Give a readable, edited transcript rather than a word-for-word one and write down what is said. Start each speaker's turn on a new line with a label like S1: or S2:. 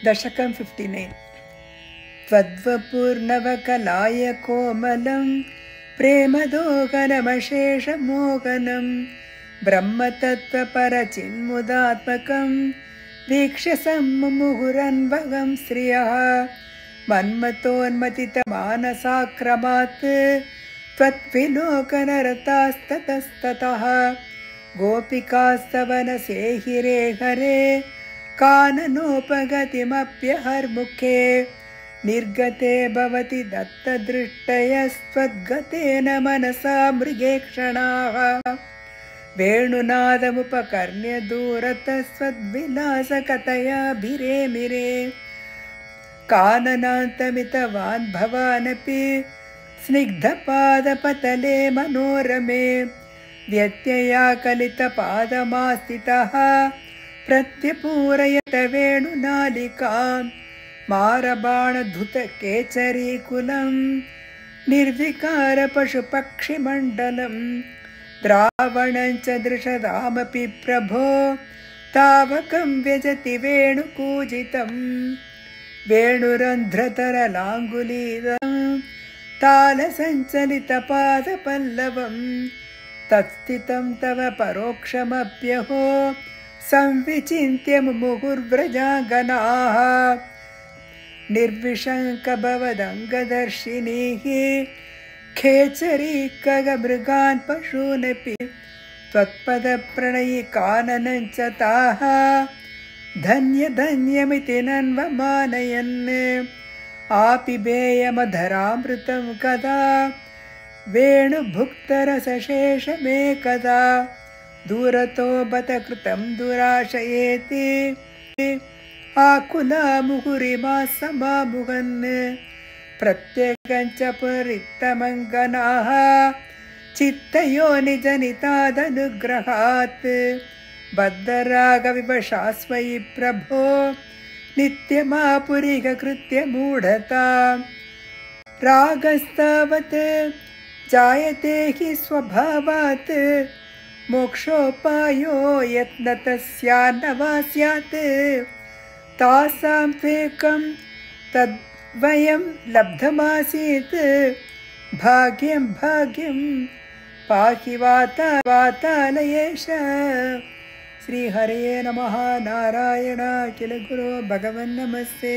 S1: दशकं 59 त्वद्वपूर्णवकलाय कोमलं प्रेमदोहनमशेषमोहनं ब्रह्मतत्त्वपरचिन्मुदात्मकं वीक्ष्य सम्मुहुरन्वहं श्रियः मन्मतोन्मथितमानसाक्रमात् त्वद्विलोकनरतास्ततस्ततः गोपिकास्तवनसेहिरे हरे काननोपगतिमप्यहर्मुखे निर्गते भवति दत्तदृष्टयस्त्वद्गतेन मनसा मृगेक्षणाः वेणुनादमुपकर्ण्य दूरतस्त्वद्विलासकथयाभिरेमिरे काननान्तमितवान् भवानपि स्निग्धपादपतले मनोरमे व्यत्ययाकलितपादमास्थितः प्रत्यपूरयत वेणुनालिकां मारबाणधुतकेचरीकुलं निर्विकारपशुपक्षिमण्डलं द्रावणं च दृशदामपि प्रभो तावकं व्यजति वेणुकूजितं वेणुरन्ध्रतरलाङ्गुलीदं तालसञ्चलितपादपल्लवं तत्स्थितं तव परोक्षमप्यहो संविचिन्त्य मुहुर्व्रजाङ्गनाः निर्विशङ्कभवदङ्गदर्शिनीः खेचरी खगमृगान् पशूनपि त्वत्पदप्रणयि काननं च ताः धन्यधन्यमिति नन्वमानयन् आपिबेयमधरामृतं कदा वेणुभुक्तरसशेषमेकदा दूरतो बत कृतं दुराशयेति आकुला मुहुरिमा समामुहन् प्रत्येकञ्च परित्तमङ्गनाः चित्तयोनिजनितादनुग्रहात् बद्धरागविवशास्वयि प्रभो नित्यमापुरिगकृत्य मूढता रागस्तावत् जायते हि स्वभावात् मोक्षोपायो यत्नतस्यान्न वा स्यात् तासां त्वेकं तद्वयं लब्धमासीत् भाग्यं भाग्यं पाहि वातालयेश। श्रीहरये नमः। नारायण अखिल गुरो भगवन् नमस्ते।